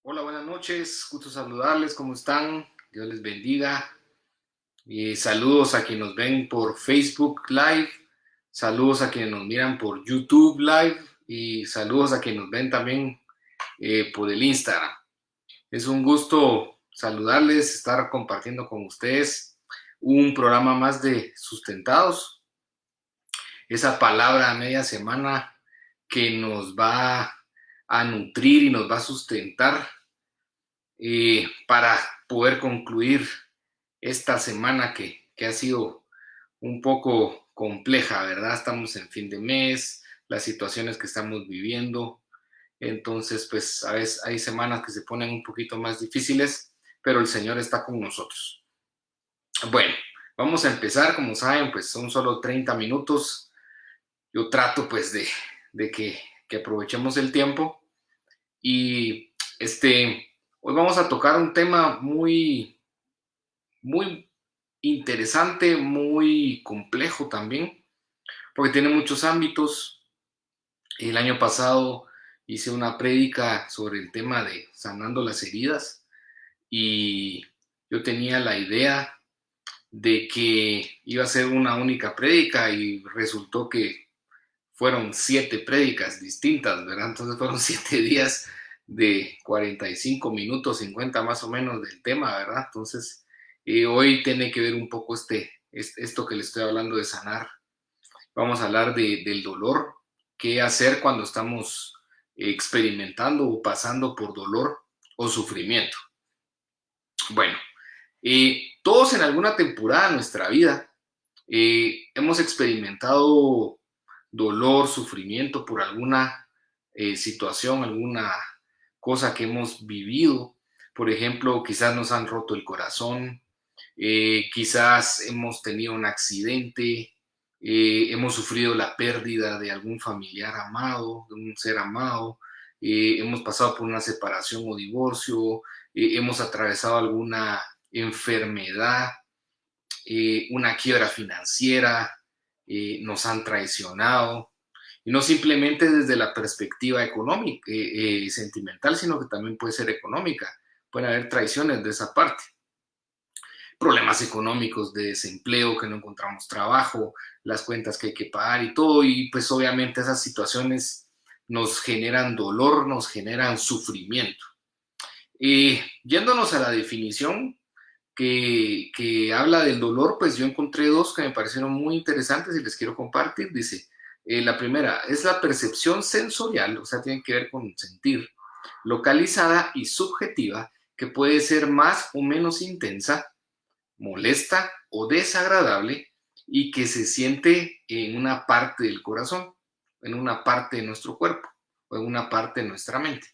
Hola, buenas noches, gusto saludarles, ¿cómo están? Dios les bendiga. Saludos a quienes nos ven por Facebook Live, saludos a quienes nos miran por YouTube Live y saludos a quienes nos ven también por el Instagram. Es un gusto saludarles, estar compartiendo con ustedes un programa más de Sustentados, esa palabra a media semana que nos va a nutrir y nos va a sustentar para poder concluir esta semana que ha sido un poco compleja, ¿verdad? Estamos en fin de mes, las situaciones que estamos viviendo, entonces pues a veces hay semanas que se ponen un poquito más difíciles, pero el Señor está con nosotros. Bueno, vamos a empezar, como saben, pues son solo 30 minutos. Yo trato pues de que aprovechemos el tiempo y hoy vamos a tocar un tema muy interesante, muy complejo también, porque tiene muchos ámbitos. El año pasado hice una prédica sobre el tema de sanando las heridas y yo tenía la idea de que iba a ser una única prédica y resultó que fueron 7 prédicas distintas, ¿verdad? Entonces fueron 7 días de 45 minutos, 50 más o menos del tema, ¿verdad? Entonces, hoy tiene que ver un poco esto que le estoy hablando de sanar. Vamos a hablar del dolor, qué hacer cuando estamos experimentando o pasando por dolor o sufrimiento. Bueno, todos en alguna temporada de nuestra vida hemos experimentado dolor, sufrimiento por alguna situación, alguna cosa que hemos vivido. Por ejemplo, quizás nos han roto el corazón, quizás hemos tenido un accidente, hemos sufrido la pérdida de algún familiar amado, de un ser amado, hemos pasado por una separación o divorcio, hemos atravesado alguna enfermedad, una quiebra financiera, nos han traicionado, y no simplemente desde la perspectiva económica, sentimental, sino que también puede ser económica. Pueden haber traiciones de esa parte. Problemas económicos de desempleo, que no encontramos trabajo, las cuentas que hay que pagar y todo, y pues obviamente esas situaciones nos generan dolor, nos generan sufrimiento. Yéndonos a la definición que habla del dolor, pues yo encontré dos que me parecieron muy interesantes y les quiero compartir. Dice, la primera es la percepción sensorial, o sea, tiene que ver con sentir, localizada y subjetiva, que puede ser más o menos intensa, molesta o desagradable y que se siente en una parte del corazón, en una parte de nuestro cuerpo o en una parte de nuestra mente.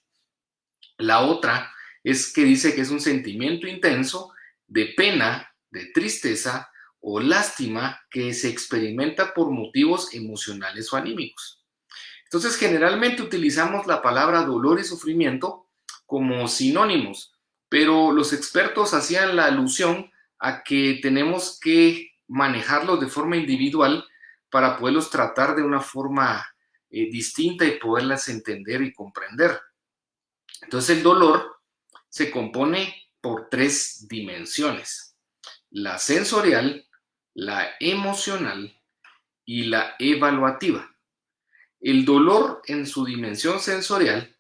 La otra es que dice que es un sentimiento intenso de pena, de tristeza o lástima que se experimenta por motivos emocionales o anímicos. Entonces, generalmente utilizamos la palabra dolor y sufrimiento como sinónimos, pero los expertos hacían la alusión a que tenemos que manejarlos de forma individual para poderlos tratar de una forma distinta y poderlas entender y comprender. Entonces, el dolor se compone por 3 dimensiones: la sensorial, la emocional y la evaluativa. El dolor en su dimensión sensorial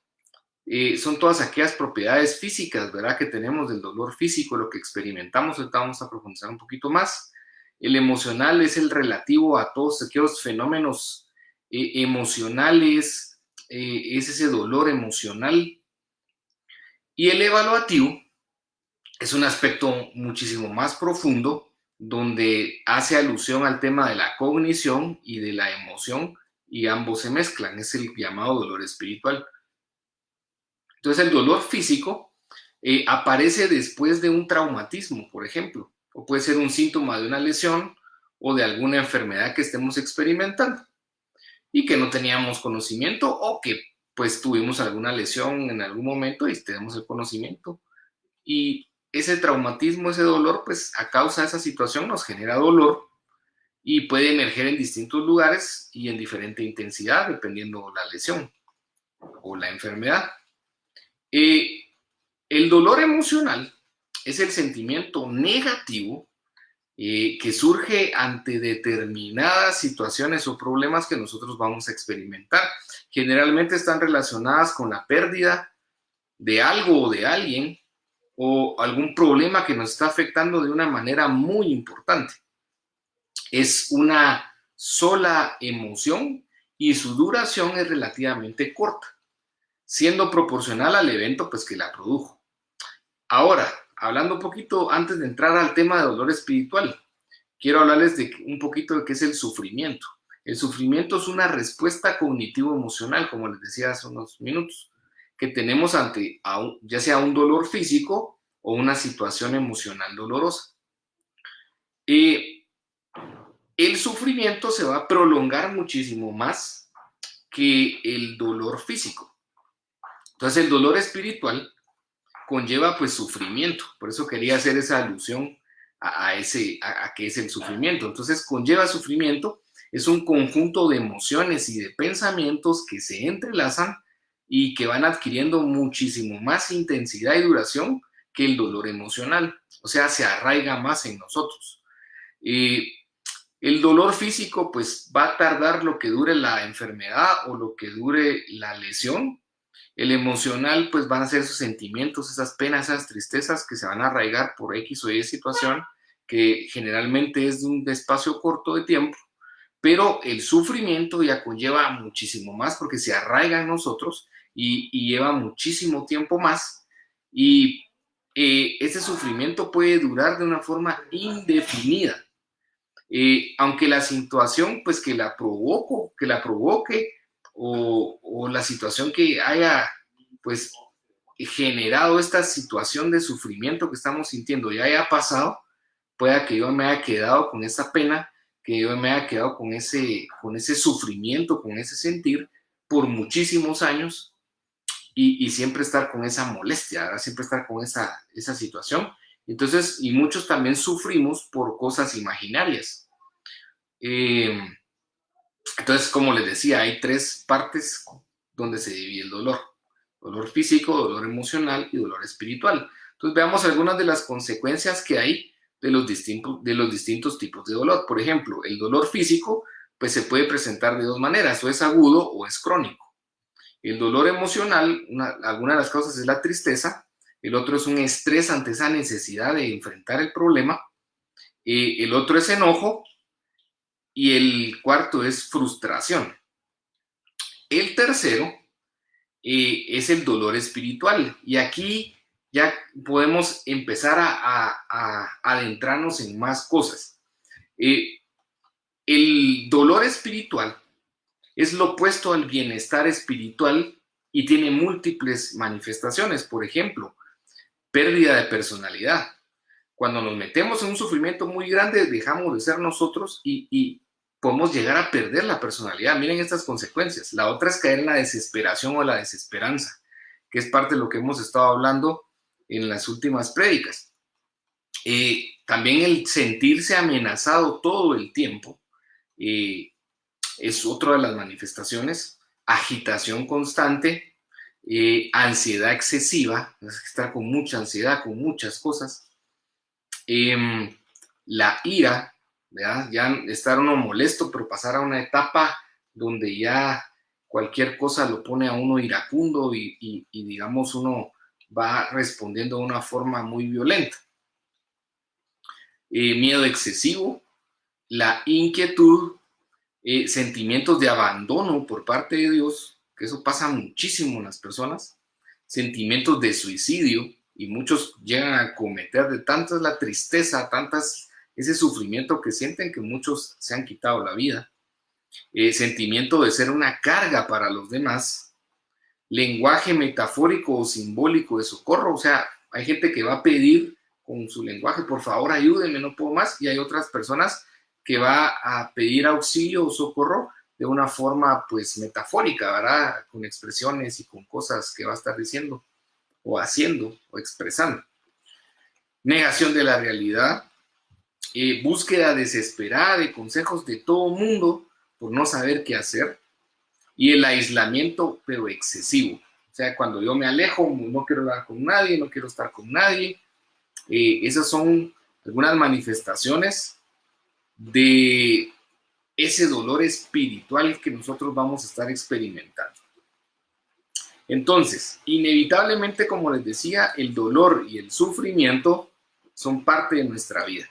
son todas aquellas propiedades físicas, ¿verdad? Que tenemos del dolor físico, lo que experimentamos. Ahorita vamos a profundizar un poquito más. El emocional es el relativo a todos aquellos fenómenos emocionales, es ese dolor emocional. Y el evaluativo es un aspecto muchísimo más profundo, donde hace alusión al tema de la cognición y de la emoción, y ambos se mezclan. Es el llamado dolor espiritual. Entonces, el dolor físico aparece después de un traumatismo, por ejemplo, o puede ser un síntoma de una lesión o de alguna enfermedad que estemos experimentando y que no teníamos conocimiento, o que pues tuvimos alguna lesión en algún momento y tenemos el conocimiento. Y ese traumatismo, ese dolor, pues a causa de esa situación nos genera dolor y puede emerger en distintos lugares y en diferente intensidad, dependiendo la lesión o la enfermedad. El dolor emocional es el sentimiento negativo que surge ante determinadas situaciones o problemas que nosotros vamos a experimentar. Generalmente están relacionadas con la pérdida de algo o de alguien o algún problema que nos está afectando de una manera muy importante. Es una sola emoción y su duración es relativamente corta, siendo proporcional al evento pues, que la produjo. Ahora, hablando un poquito antes de entrar al tema de dolor espiritual, quiero hablarles de un poquito de qué es el sufrimiento. El sufrimiento es una respuesta cognitivo-emocional, como les decía hace unos minutos, que tenemos ante ya sea un dolor físico o una situación emocional dolorosa. El sufrimiento se va a prolongar muchísimo más que el dolor físico. Entonces, el dolor espiritual conlleva pues sufrimiento. Por eso quería hacer esa alusión a qué es el sufrimiento. Entonces, conlleva sufrimiento, es un conjunto de emociones y de pensamientos que se entrelazan y que van adquiriendo muchísimo más intensidad y duración que el dolor emocional. O sea, se arraiga más en nosotros. El dolor físico pues va a tardar lo que dure la enfermedad o lo que dure la lesión. El emocional pues van a ser esos sentimientos, esas penas, esas tristezas que se van a arraigar por X o Y situación, que generalmente es de un espacio corto de tiempo, pero el sufrimiento ya conlleva muchísimo más porque se arraiga en nosotros y lleva muchísimo tiempo más, y ese sufrimiento puede durar de una forma indefinida. Aunque la situación pues que la provoque o la situación que haya pues generado esta situación de sufrimiento que estamos sintiendo ya haya pasado, pueda que yo me haya quedado con esa pena, que yo me haya quedado con ese sufrimiento, con ese sentir por muchísimos años, y siempre estar con esa molestia, ¿verdad? Siempre estar con esa situación. Entonces, y muchos también sufrimos por cosas imaginarias. Entonces, como les decía, hay tres partes donde se divide el dolor: dolor físico, dolor emocional y dolor espiritual. Entonces, veamos algunas de las consecuencias que hay de los distintos tipos de dolor. Por ejemplo, el dolor físico pues se puede presentar de dos maneras: o es agudo o es crónico. El dolor emocional, alguna de las causas es la tristeza, el otro es un estrés ante esa necesidad de enfrentar el problema, el otro es enojo, y el cuarto es frustración. El tercero es el dolor espiritual, y aquí ya podemos empezar a adentrarnos en más cosas. El dolor espiritual es lo opuesto al bienestar espiritual y tiene múltiples manifestaciones. Por ejemplo, pérdida de personalidad. Cuando nos metemos en un sufrimiento muy grande, dejamos de ser nosotros y podemos llegar a perder la personalidad. Miren estas consecuencias. La otra es caer en la desesperación o la desesperanza, que es parte de lo que hemos estado hablando en las últimas prédicas. También el sentirse amenazado todo el tiempo es otra de las manifestaciones. Agitación constante, ansiedad excesiva, estar con mucha ansiedad, con muchas cosas. La ira, ¿verdad? Ya estar uno molesto, pero pasar a una etapa donde ya cualquier cosa lo pone a uno iracundo y digamos uno va respondiendo de una forma muy violenta. Miedo excesivo, la inquietud, sentimientos de abandono por parte de Dios, que eso pasa muchísimo en las personas, sentimientos de suicidio, y muchos llegan a cometer, de tanta la tristeza, ese sufrimiento que sienten, que muchos se han quitado la vida. Sentimiento de ser una carga para los demás, lenguaje metafórico o simbólico de socorro. O sea, hay gente que va a pedir con su lenguaje: por favor ayúdenme, no puedo más, y hay otras personas que va a pedir auxilio o socorro de una forma pues metafórica, ¿verdad? Con expresiones y con cosas que va a estar diciendo o haciendo o expresando. Negación de la realidad, búsqueda desesperada de consejos de todo mundo por no saber qué hacer, y el aislamiento pero excesivo. O sea, cuando yo me alejo, no quiero hablar con nadie, no quiero estar con nadie. Esas son algunas manifestaciones de ese dolor espiritual que nosotros vamos a estar experimentando. Entonces, inevitablemente, como les decía, el dolor y el sufrimiento son parte de nuestra vida,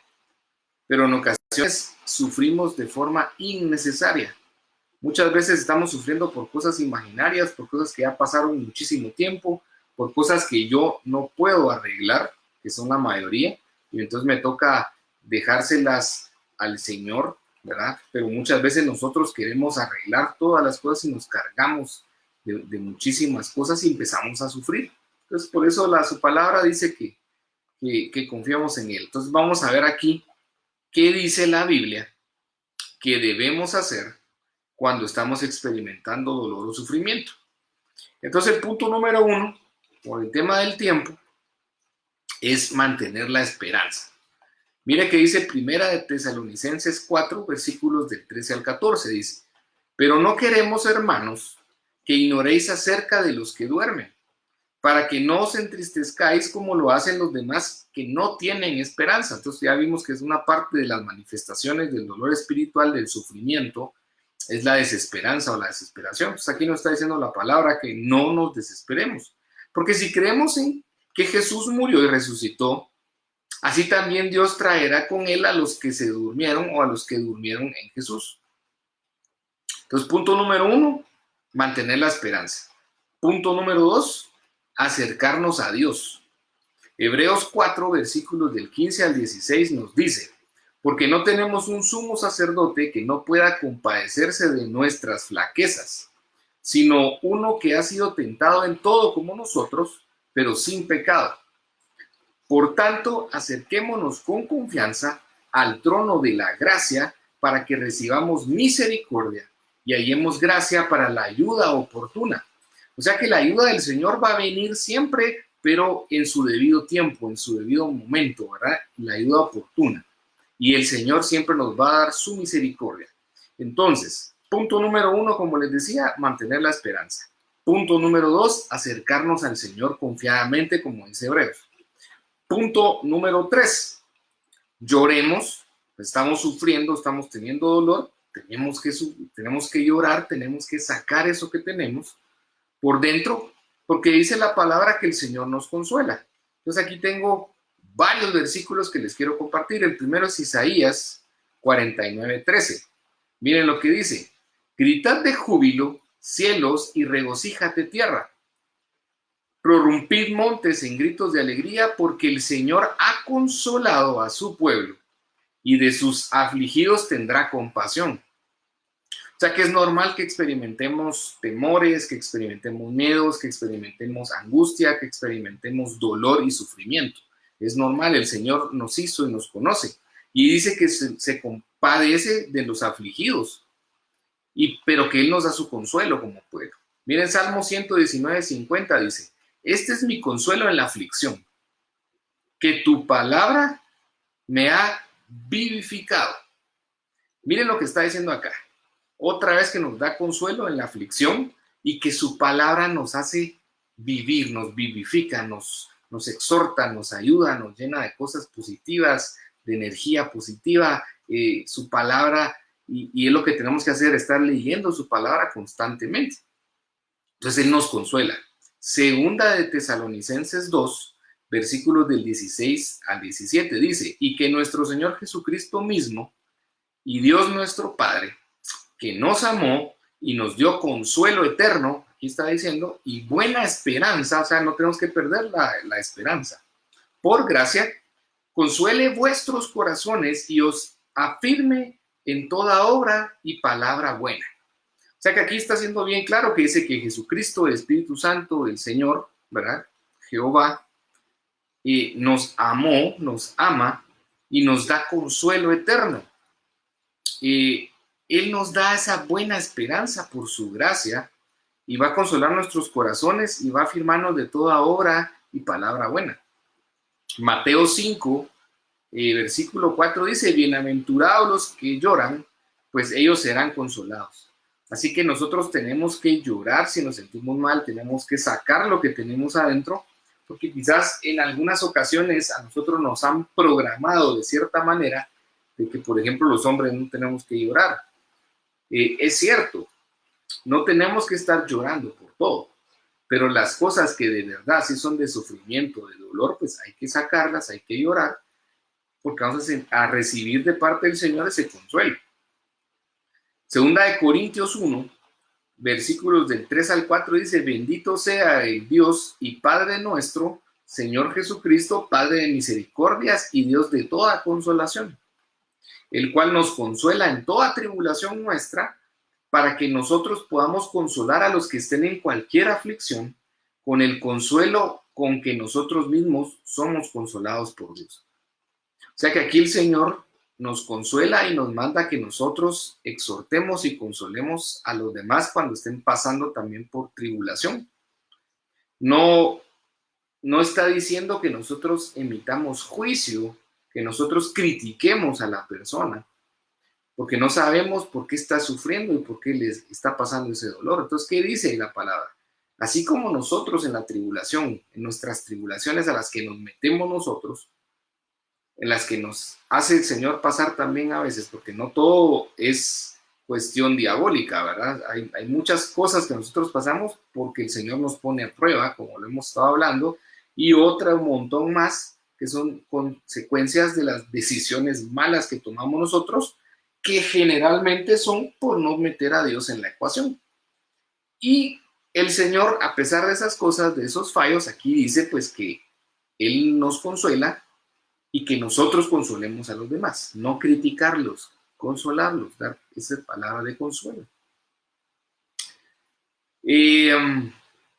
pero en ocasiones sufrimos de forma innecesaria. Muchas veces estamos sufriendo por cosas imaginarias, por cosas que ya pasaron muchísimo tiempo, por cosas que yo no puedo arreglar, que son la mayoría, y entonces me toca dejárselas al Señor, ¿verdad? Pero muchas veces nosotros queremos arreglar todas las cosas y nos cargamos de muchísimas cosas y empezamos a sufrir. Entonces, por eso su palabra dice que confiamos en Él. Entonces, vamos a ver aquí qué dice la Biblia que debemos hacer cuando estamos experimentando dolor o sufrimiento. Entonces, el punto número 1, por el tema del tiempo, es mantener la esperanza. Mire que dice Primera de Tesalonicenses 4, versículos del 13 al 14, dice: pero no queremos, hermanos, que ignoréis acerca de los que duermen, para que no os entristezcáis como lo hacen los demás que no tienen esperanza. Entonces ya vimos que es una parte de las manifestaciones del dolor espiritual, del sufrimiento, es la desesperanza o la desesperación. Entonces aquí nos está diciendo la palabra que no nos desesperemos, porque si creemos en que Jesús murió y resucitó, así también Dios traerá con Él a los que se durmieron o a los que durmieron en Jesús. Entonces, punto número 1, mantener la esperanza. Punto número 2, acercarnos a Dios. Hebreos 4, versículos del 15 al 16 nos dice: porque no tenemos un sumo sacerdote que no pueda compadecerse de nuestras flaquezas, sino uno que ha sido tentado en todo como nosotros, pero sin pecado. Por tanto, acerquémonos con confianza al trono de la gracia para que recibamos misericordia y hallemos gracia para la ayuda oportuna. O sea que la ayuda del Señor va a venir siempre, pero en su debido tiempo, en su debido momento, ¿verdad? La ayuda oportuna. Y el Señor siempre nos va a dar su misericordia. Entonces, punto número 1, como les decía, mantener la esperanza. Punto número 2, acercarnos al Señor confiadamente, como dice Hebreos. Punto número 3, lloremos, estamos sufriendo, estamos teniendo dolor, tenemos que llorar, tenemos que sacar eso que tenemos por dentro, porque dice la palabra que el Señor nos consuela. Entonces aquí tengo varios versículos que les quiero compartir. El primero es Isaías 49:13. Miren lo que dice: gritad de júbilo, cielos, y regocíjate tierra. Prorrumpid montes en gritos de alegría, porque el Señor ha consolado a su pueblo, y de sus afligidos tendrá compasión. O sea que es normal que experimentemos temores, que experimentemos miedos, que experimentemos angustia, que experimentemos dolor y sufrimiento. Es normal, el Señor nos hizo y nos conoce. Y dice que se compadece de los afligidos, pero que Él nos da su consuelo como pueblo. Miren, Salmo 119:50 dice: este es mi consuelo en la aflicción, que tu palabra me ha vivificado. Miren lo que está diciendo acá. Otra vez que nos da consuelo en la aflicción y que su palabra nos hace vivir, nos vivifica, nos exhorta, nos ayuda, nos llena de cosas positivas, de energía positiva. Su palabra, y es lo que tenemos que hacer, estar leyendo su palabra constantemente. Entonces Él nos consuela. Segunda de Tesalonicenses 2, versículos del 16 al 17 dice: y que nuestro Señor Jesucristo mismo y Dios nuestro Padre, que nos amó y nos dio consuelo eterno, aquí está diciendo, y buena esperanza, o sea, no tenemos que perder la esperanza, por gracia, consuele vuestros corazones y os afirme en toda obra y palabra buena. O sea que aquí está siendo bien claro que dice que Jesucristo, el Espíritu Santo, el Señor, ¿verdad? Jehová, nos amó, nos ama y nos da consuelo eterno. Él nos da esa buena esperanza por su gracia y va a consolar nuestros corazones y va a afirmarnos de toda obra y palabra buena. Mateo 5, versículo 4 dice: bienaventurados los que lloran, pues ellos serán consolados. Así que nosotros tenemos que llorar si nos sentimos mal, tenemos que sacar lo que tenemos adentro, porque quizás en algunas ocasiones a nosotros nos han programado de cierta manera de que, por ejemplo, los hombres no tenemos que llorar. Es cierto, no tenemos que estar llorando por todo, pero las cosas que de verdad sí son de sufrimiento, de dolor, pues hay que sacarlas, hay que llorar, porque vamos a recibir de parte del Señor ese consuelo. Segunda de Corintios 1, versículos del 3 al 4 dice: bendito sea el Dios y Padre nuestro, Señor Jesucristo, Padre de misericordias y Dios de toda consolación, el cual nos consuela en toda tribulación nuestra, para que nosotros podamos consolar a los que estén en cualquier aflicción, con el consuelo con que nosotros mismos somos consolados por Dios. O sea que aquí el Señor nos consuela y nos manda que nosotros exhortemos y consolemos a los demás cuando estén pasando también por tribulación. No, no está diciendo que nosotros emitamos juicio, que nosotros critiquemos a la persona, porque no sabemos por qué está sufriendo y por qué les está pasando ese dolor. Entonces, ¿qué dice la palabra? Así como nosotros en la tribulación, en nuestras tribulaciones a las que nos metemos nosotros, en las que nos hace el Señor pasar también a veces, porque no todo es cuestión diabólica, ¿verdad? Hay muchas cosas que nosotros pasamos porque el Señor nos pone a prueba, como lo hemos estado hablando, y otra un montón más que son consecuencias de las decisiones malas que tomamos nosotros, que generalmente son por no meter a Dios en la ecuación. Y el Señor, a pesar de esas cosas, de esos fallos, aquí dice pues que Él nos consuela y que nosotros consolemos a los demás, no criticarlos, consolarlos, dar esa palabra de consuelo.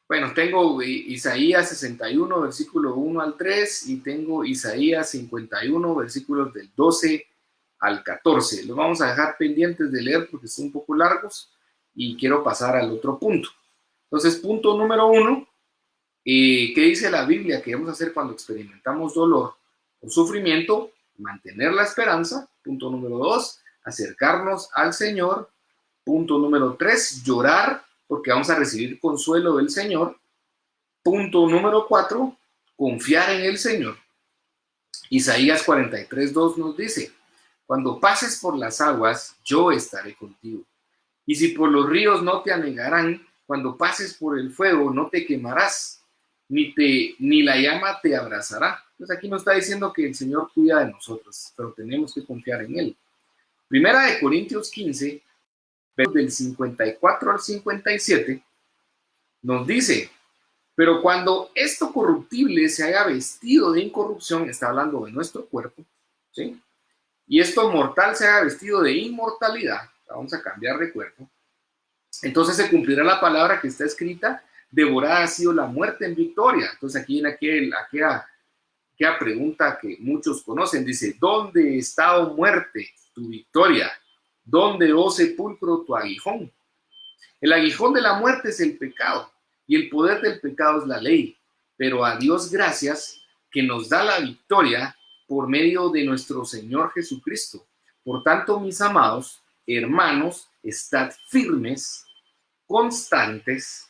Bueno, tengo Isaías 61, versículo 1 al 3, y tengo Isaías 51, versículos del 12 al 14. Los vamos a dejar pendientes de leer porque son un poco largos y quiero pasar al otro punto. Entonces, punto número 1, ¿qué dice la Biblia que debemos hacer cuando experimentamos dolor o sufrimiento? Mantener la esperanza. Punto número 2, acercarnos al Señor. Punto número 3, llorar porque vamos a recibir consuelo del Señor. Punto número 4, confiar en el Señor. Isaías 43:2 nos dice: cuando pases por las aguas, yo estaré contigo. Y si por los ríos no te anegarán, cuando pases por el fuego no te quemarás, ni la llama te abrazará. Entonces aquí nos está diciendo que el Señor cuida de nosotros, pero tenemos que confiar en Él. Primera de Corintios 15, del 54 al 57, nos dice: pero cuando esto corruptible se haya vestido de incorrupción, está hablando de nuestro cuerpo, ¿sí? Y esto mortal se haya vestido de inmortalidad, vamos a cambiar de cuerpo, entonces se cumplirá la palabra que está escrita: devorada ha sido la muerte en victoria. Entonces aquí en aquella pregunta que muchos conocen, dice: ¿dónde está, oh muerte, tu victoria? ¿Dónde, oh sepulcro, tu aguijón? El aguijón de la muerte es el pecado, y el poder del pecado es la ley. Pero a Dios gracias, que nos da la victoria por medio de nuestro Señor Jesucristo. Por tanto, mis amados hermanos, estad firmes, constantes,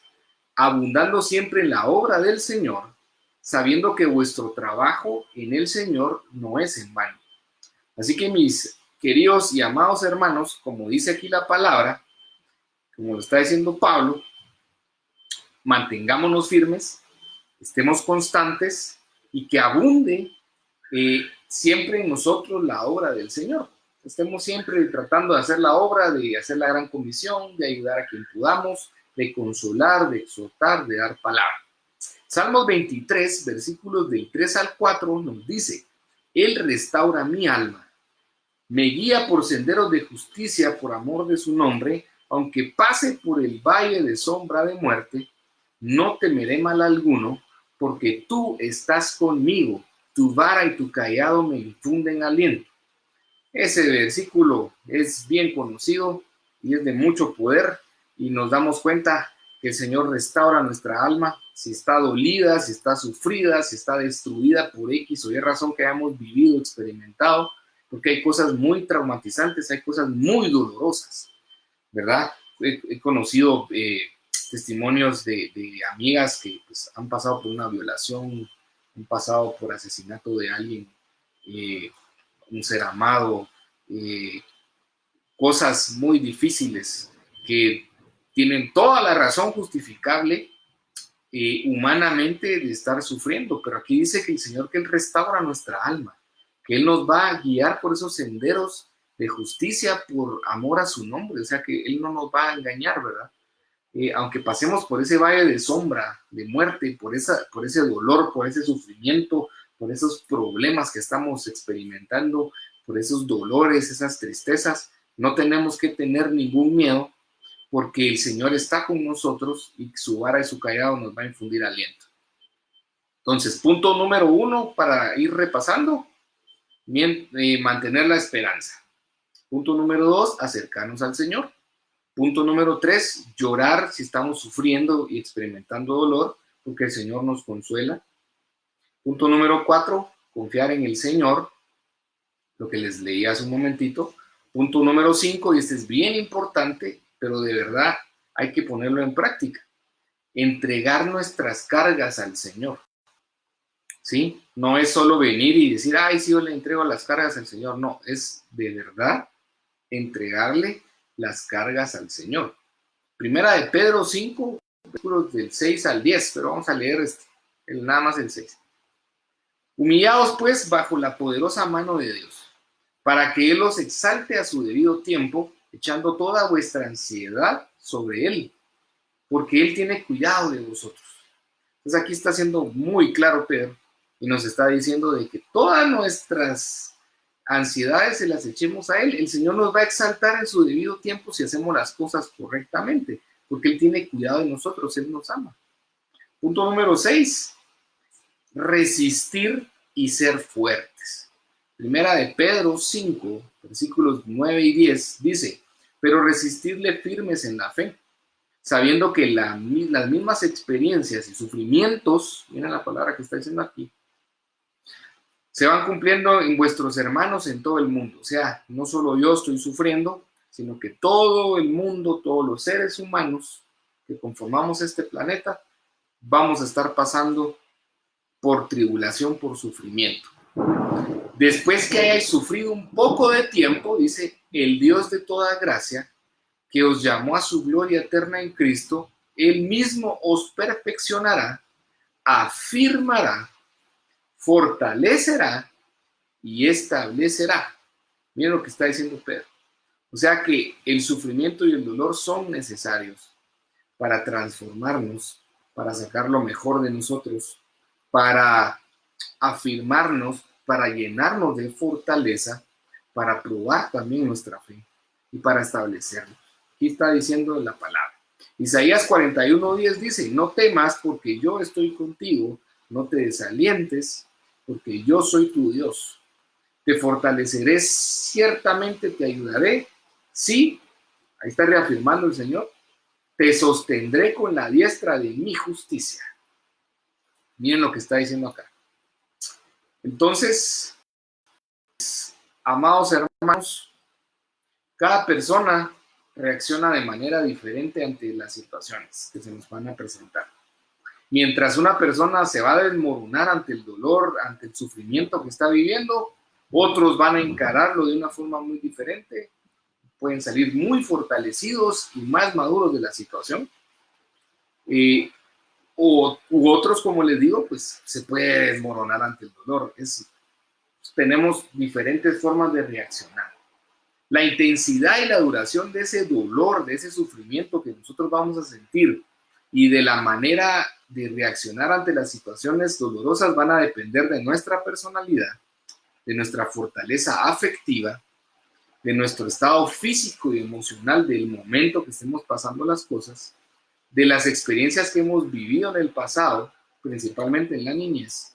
abundando siempre en la obra del Señor, sabiendo que vuestro trabajo en el Señor no es en vano. Así que, mis queridos y amados hermanos, como dice aquí la palabra, como lo está diciendo Pablo, mantengámonos firmes, estemos constantes y que abunde siempre en nosotros la obra del Señor. Estemos siempre tratando de hacer la obra, de hacer la gran comisión, de ayudar a quien podamos, de consolar, de exhortar, de dar palabra. Salmos 23, versículos del 3 al 4 nos dice: Él restaura mi alma, me guía por senderos de justicia por amor de su nombre. Aunque pase por el valle de sombra de muerte, no temeré mal alguno, porque tú estás conmigo, tu vara y tu cayado me infunden aliento. Ese versículo es bien conocido y es de mucho poder, y nos damos cuenta que el Señor restaura nuestra alma, si está dolida, si está sufrida, si está destruida por X o Y razón que hayamos vivido, experimentado, porque hay cosas muy traumatizantes, hay cosas muy dolorosas, ¿verdad? he conocido testimonios de amigas que pues, han pasado por una violación, han pasado por asesinato de alguien, un ser amado, cosas muy difíciles que tienen toda la razón justificable humanamente de estar sufriendo, pero aquí dice que el Señor, que Él restaura nuestra alma, que Él nos va a guiar por esos senderos de justicia por amor a su nombre, o sea que Él no nos va a engañar, ¿verdad? Aunque pasemos por ese valle de sombra, de muerte, por ese dolor, por ese sufrimiento, por esos problemas que estamos experimentando, por esos dolores, esas tristezas, no tenemos que tener ningún miedo, porque el Señor está con nosotros y su vara y su callado nos va a infundir aliento. Entonces, punto número 1 para ir repasando, mantener la esperanza. Punto número 2, acercarnos al Señor. Punto número 3, llorar si estamos sufriendo y experimentando dolor, porque el Señor nos consuela. Punto número 4, confiar en el Señor, lo que les leí hace un momentito. Punto número 5, y este es bien importante, pero de verdad hay que ponerlo en práctica. Entregar nuestras cargas al Señor. ¿Sí? No es solo venir y decir, ay, sí, yo le entrego las cargas al Señor. No, es de verdad entregarle las cargas al Señor. Primera de Pedro 5, versículos del 6 al 10, pero vamos a leer nada más el 6. Humillaos pues bajo la poderosa mano de Dios, para que Él los exalte a su debido tiempo, echando toda vuestra ansiedad sobre Él, porque Él tiene cuidado de vosotros. Entonces aquí está siendo muy claro Pedro, y nos está diciendo de que todas nuestras ansiedades se las echemos a Él. El Señor nos va a exaltar en su debido tiempo si hacemos las cosas correctamente, porque Él tiene cuidado de nosotros, Él nos ama. Punto número 6, resistir y ser fuertes. Primera de Pedro 5, versículos 9 y 10 dice, pero resistidle firmes en la fe, sabiendo que las mismas experiencias y sufrimientos, miren la palabra que está diciendo aquí, se van cumpliendo en vuestros hermanos en todo el mundo. O sea, no solo yo estoy sufriendo, sino que todo el mundo, todos los seres humanos que conformamos este planeta, vamos a estar pasando por tribulación, por sufrimiento. Después que hayáis sufrido un poco de tiempo, dice el Dios de toda gracia, que os llamó a su gloria eterna en Cristo, Él mismo os perfeccionará, afirmará, fortalecerá y establecerá. Miren lo que está diciendo Pedro. O sea que el sufrimiento y el dolor son necesarios para transformarnos, para sacar lo mejor de nosotros, para afirmarnos, para llenarnos de fortaleza, para probar también nuestra fe y para establecernos. Aquí está diciendo la palabra. Isaías 41:10 dice, no temas porque yo estoy contigo, no te desalientes porque yo soy tu Dios. Te fortaleceré, ciertamente te ayudaré. Sí, ahí está reafirmando el Señor. Te sostendré con la diestra de mi justicia. Miren lo que está diciendo acá. Entonces, amados hermanos, cada persona reacciona de manera diferente ante las situaciones que se nos van a presentar. Mientras una persona se va a desmoronar ante el dolor, ante el sufrimiento que está viviendo, otros van a encararlo de una forma muy diferente, pueden salir muy fortalecidos y más maduros de la situación. U otros, como les digo, pues se puede desmoronar ante el dolor. Tenemos diferentes formas de reaccionar. La intensidad y la duración de ese dolor, de ese sufrimiento que nosotros vamos a sentir y de la manera de reaccionar ante las situaciones dolorosas van a depender de nuestra personalidad, de nuestra fortaleza afectiva, de nuestro estado físico y emocional del momento que estemos pasando las cosas, de las experiencias que hemos vivido en el pasado, principalmente en la niñez,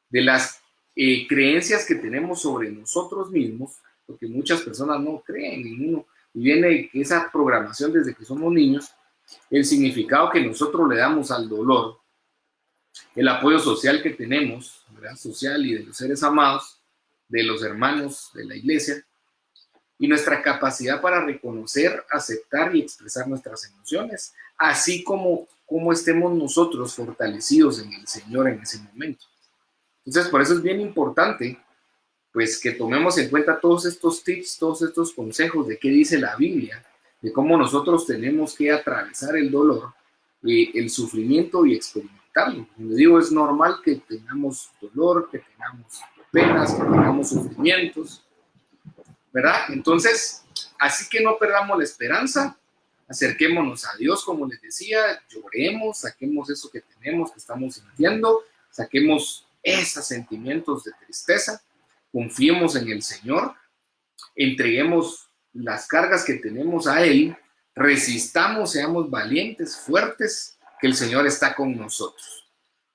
de las creencias que tenemos sobre nosotros mismos, porque muchas personas no creen en uno, y viene esa programación desde que somos niños, el significado que nosotros le damos al dolor, el apoyo social que tenemos, ¿verdad? Social y de los seres amados, de los hermanos de la iglesia, y nuestra capacidad para reconocer, aceptar y expresar nuestras emociones, así como estemos nosotros fortalecidos en el Señor en ese momento. Entonces, por eso es bien importante pues que tomemos en cuenta todos estos tips, todos estos consejos de qué dice la Biblia, de cómo nosotros tenemos que atravesar el dolor, el sufrimiento y experimentarlo. Como digo, es normal que tengamos dolor, que tengamos penas, que tengamos sufrimientos, ¿verdad? Entonces, así que no perdamos la esperanza, acerquémonos a Dios, como les decía, lloremos, saquemos eso que tenemos, que estamos sintiendo, saquemos esos sentimientos de tristeza, confiemos en el Señor, entreguemos las cargas que tenemos a Él, resistamos, seamos valientes, fuertes, que el Señor está con nosotros.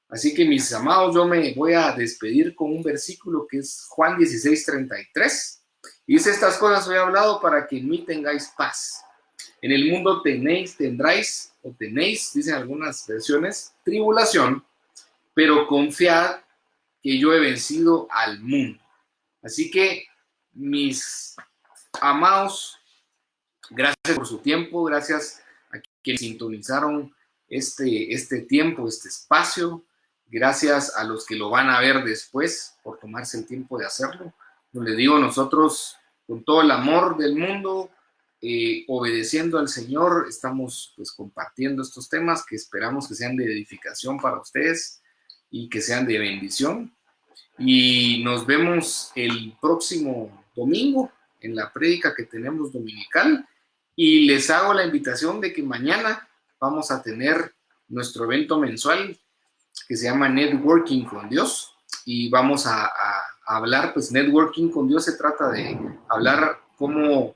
Así que, mis amados, yo me voy a despedir con un versículo que es Juan 16:33. Y dice: estas cosas os he hablado para que en mí tengáis paz. En el mundo tenéis, dicen algunas versiones, tribulación, pero confiad que yo he vencido al mundo. Así que, mis amados, gracias por su tiempo, gracias a quienes sintonizaron este tiempo, este espacio, gracias a los que lo van a ver después por tomarse el tiempo de hacerlo. Como les digo, nosotros con todo el amor del mundo, obedeciendo al Señor, estamos pues compartiendo estos temas que esperamos que sean de edificación para ustedes y que sean de bendición. Y nos vemos el próximo domingo en la prédica que tenemos dominical. Y les hago la invitación de que mañana vamos a tener nuestro evento mensual que se llama Networking con Dios. Y vamos a hablar, pues Networking con Dios se trata de hablar cómo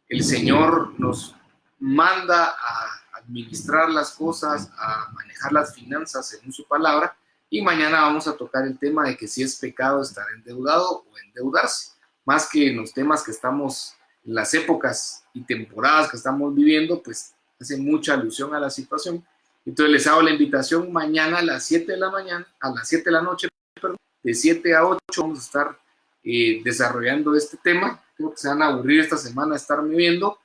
el Señor nos manda a administrar las cosas, a manejar las finanzas según su palabra. Y mañana vamos a tocar el tema de que si es pecado estar endeudado o endeudarse. Más que en los temas que estamos, en las épocas y temporadas que estamos viviendo, pues hace mucha alusión a la situación. Entonces les hago la invitación mañana a las 7 de la mañana, a las 7 de la noche, perdón, de 7 a 8 vamos a estar desarrollando este tema. Creo que se van a aburrir esta semana de estarme viendo,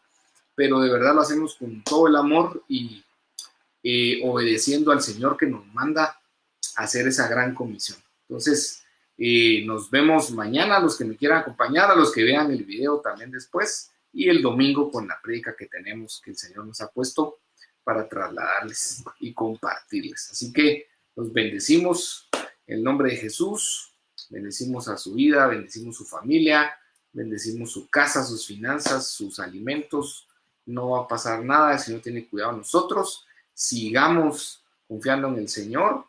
pero de verdad lo hacemos con todo el amor y obedeciendo al Señor que nos manda hacer esa gran comisión. Entonces, nos vemos mañana, a los que me quieran acompañar, a los que vean el video también después, y el domingo con la prédica que tenemos, que el Señor nos ha puesto para trasladarles y compartirles. Así que los bendecimos en el nombre de Jesús, bendecimos a su vida, bendecimos su familia, bendecimos su casa, sus finanzas, sus alimentos. No va a pasar nada, el Señor tiene cuidado de nosotros. Sigamos confiando en el Señor,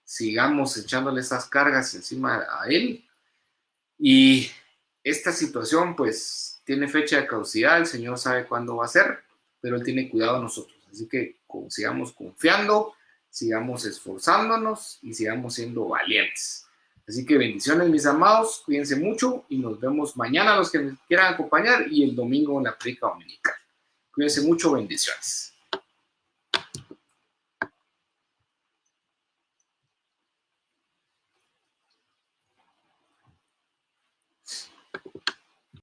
sigamos echándole esas cargas encima a Él. Y esta situación pues tiene fecha de caducidad, el Señor sabe cuándo va a ser, pero Él tiene cuidado de nosotros. Así que sigamos confiando, sigamos esforzándonos y sigamos siendo valientes. Así que bendiciones, mis amados, cuídense mucho y nos vemos mañana los que me quieran acompañar y el domingo en la prédica dominical. Cuídense mucho, bendiciones.